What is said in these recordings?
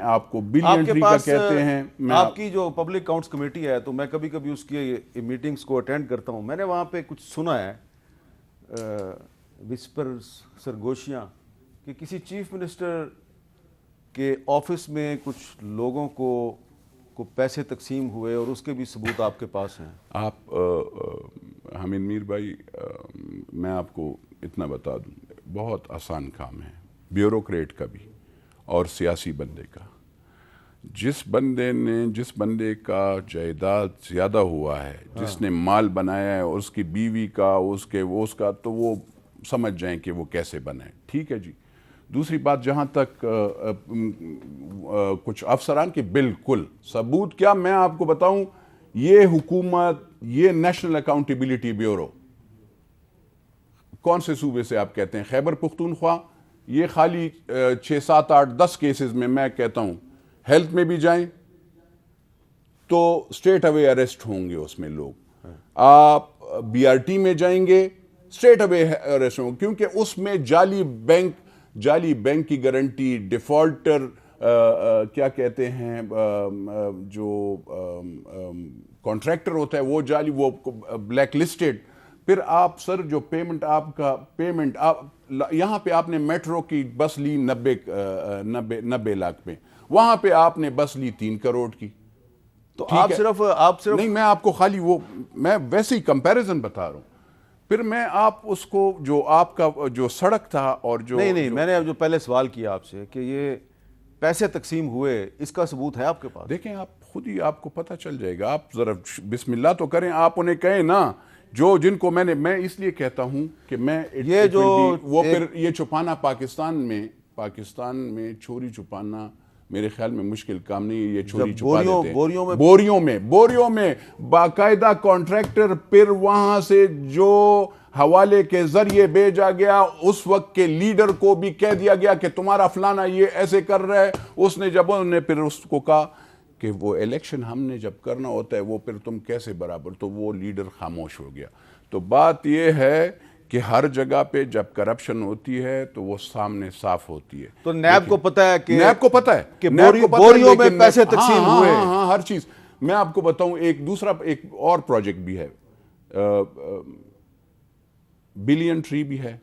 آپ کو billion tree کا کہتے ہیں. آپ کی جو پبلک اکاؤنٹس کمیٹی ہے تو میں کبھی کبھی اس کی میٹنگز کو اٹینڈ کرتا ہوں. میں نے وہاں پہ کچھ سنا ہے وسپر سرگوشیاں کہ کسی چیف منسٹر کے آفس میں کچھ لوگوں کو پیسے تقسیم ہوئے اور اس کے بھی ثبوت آپ کے پاس ہیں. آپ حمید میر بھائی میں آپ کو اتنا بتا دوں, بہت آسان کام ہے بیوروکریٹ کا بھی اور سیاسی بندے کا. جس بندے کا جائیداد زیادہ ہوا ہے, جس نے مال بنایا ہے, اس کی بیوی کا, اس کا, تو وہ سمجھ جائیں کہ وہ کیسے بنائے. ٹھیک ہے جی. دوسری بات, جہاں تک کچھ افسران کے بالکل ثبوت کیا میں آپ کو بتاؤں, یہ حکومت, یہ نیشنل اکاؤنٹیبلٹی بیورو کون سے صوبے سے آپ کہتے ہیں؟ خیبر پختونخوا. یہ خالی 6 7 8 10 کیسز میں کہتا ہوں ہیلتھ میں بھی جائیں تو اسٹریٹ اوے اریسٹ ہوں گے اس میں لوگ. آپ بی آر ٹی میں جائیں گے اسٹریٹ اوے اریسٹ ہوں گے, کیونکہ اس میں جعلی بینک کی گارنٹی, ڈیفالٹر کیا کہتے ہیں, جو کانٹریکٹر ہوتا ہے وہ جعلی, وہ بلیک لسٹڈ. پھر آپ سر جو پیمنٹ آپ یہاں پہ آپ نے میٹرو کی بس لی 90 لاکھ میں, وہاں پہ آپ نے بس لی 3 کروڑ کی. تو آپ صرف نہیں, میں آپ کو خالی وہ میں ویسے ہی کمپیریزن بتا رہا ہوں. پھر میں آپ اس کو جو آپ کا جو سڑک تھا اور جو نہیں میں نے جو پہلے سوال کیا آپ سے کہ یہ پیسے تقسیم ہوئے, اس کا ثبوت ہے آپ کے پاس؟ دیکھیں آپ خود ہی, آپ کو پتہ چل جائے گا. آپ ذرا بسم اللہ تو کریں, آپ انہیں کہیں نا جن کو میں اس لیے کہتا ہوں کہ میں وہ پھر یہ چھپانا پاکستان میں چوری چھپانا میرے خیال میں مشکل کام نہیں ہے. یہ چوری چھپا دیتے ہیں بوریوں میں باقاعدہ کانٹریکٹر, پھر وہاں سے جو حوالے کے ذریعے بھیجا گیا, اس وقت کے لیڈر کو بھی کہہ دیا گیا کہ تمہارا فلانا یہ ایسے کر رہا ہے. اس نے جب انہوں نے پھر اس کو کہا کہ وہ الیکشن ہم نے جب کرنا ہوتا ہے وہ پھر تم کیسے برابر, تو وہ لیڈر خاموش ہو گیا. تو بات یہ ہے کہ ہر جگہ پہ جب کرپشن ہوتی ہے تو وہ سامنے صاف ہوتی ہے. تو نیب کو پتہ ہے کہ بوریوں میں پیسے تقسیم ہوئے. ہاں ہر چیز. میں آپ کو بتاؤں ایک اور پروجیکٹ بھی ہے, بلین ٹری بھی ہے,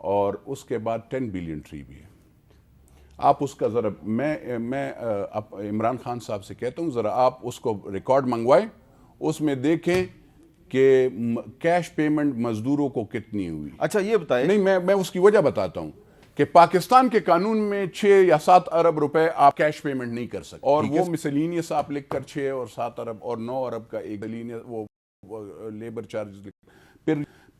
اور اس کے بعد 10 بلین ٹری بھی ہے. آپ اس کا ذرا میں عمران خان صاحب سے کہتا ہوں ذرا آپ اس کو ریکارڈ منگوائیں, اس میں دیکھیں کہ کیش پیمنٹ مزدوروں کو کتنی ہوئی. اچھا یہ بتائیں. نہیں میں اس کی وجہ بتاتا ہوں کہ پاکستان کے قانون میں 6 یا 7 ارب روپے آپ کیش پیمنٹ نہیں کر سکتے, اور وہ مسلینیس آپ لکھ کر 6 اور 7 ارب اور 9 ارب کا ایک وہ لیبر چارجز لکھ.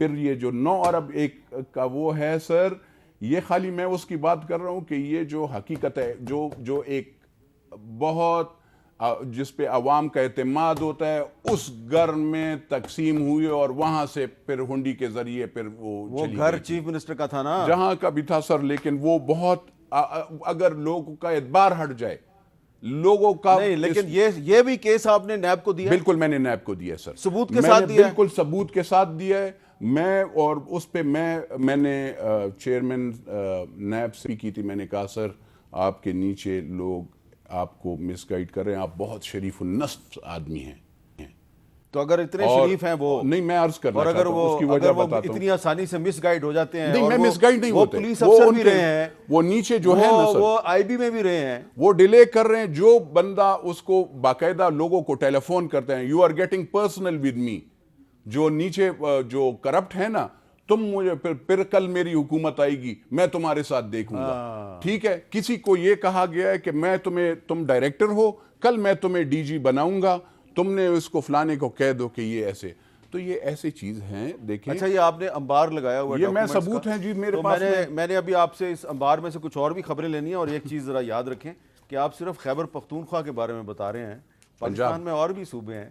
پھر یہ جو 9 ارب ایک کا وہ ہے سر, یہ خالی میں اس کی بات کر رہا ہوں کہ یہ جو حقیقت ہے, جو ایک بہت جس پہ عوام کا اعتماد ہوتا ہے, اس گھر میں تقسیم ہوئی اور وہاں سے پھر ہنڈی کے ذریعے پھر وہ گھر چیف منسٹر کا تھا نا, جہاں کا بھی تھا سر. لیکن وہ بہت, اگر لوگوں کا اعتبار ہٹ جائے لوگوں کا. نہیں لیکن یہ بھی کیس آپ نے نیب کو دیا؟ بالکل میں نے نیب کو دیا سر, ثبوت کے ساتھ دیا؟ بالکل ثبوت کے ساتھ دیا ہے میں. اور اس پہ میں نے چیئرمین نیب سے بھی کی تھی. میں نے کہا سر آپ کے نیچے لوگ آپ کو مس گائیڈ کر رہے ہیں, آپ بہت شریف النصف آدمی ہیں. تو اگر اتنے شریف ہیں وہ, نہیں میں عرض کر رہا اور اگر وہ اتنی آسانی سے مس گائیڈ ہو جاتے ہیں, نہیں میں مس گائیڈ نہیں ہوتے, وہ پولیس افسر بھی رہے ہیں, وہ نیچے جو ہے نا سر, وہ آئی بی میں بھی رہے ہیں, وہ ڈیلے کر رہے ہیں. جو بندہ اس کو باقاعدہ لوگوں کو ٹیلی فون کرتے ہیں, you are getting personal with me, جو نیچے جو کرپٹ ہے نا, تم مجھے پھر کل میری حکومت آئے گی میں تمہارے ساتھ دیکھوں گا. ٹھیک ہے, کسی کو یہ کہا گیا ہے کہ تم ڈائریکٹر ہو, کل میں تمہیں ڈی جی بناؤں گا, تم نے اس کو فلانے کو کہہ دو کہ یہ ایسے. تو یہ ایسی چیز ہیں. دیکھیں اچھا یہ آپ نے انبار لگایا ہوا, یہ میں ثبوت ہیں جی میرے پاس. میں نے ابھی آپ سے اس انبار میں سے کچھ اور بھی خبریں لینی ہیں, اور ایک چیز ذرا یاد رکھیں کہ آپ صرف خیبر پختونخوا کے بارے میں بتا رہے ہیں, پاکستان میں اور بھی صوبے ہیں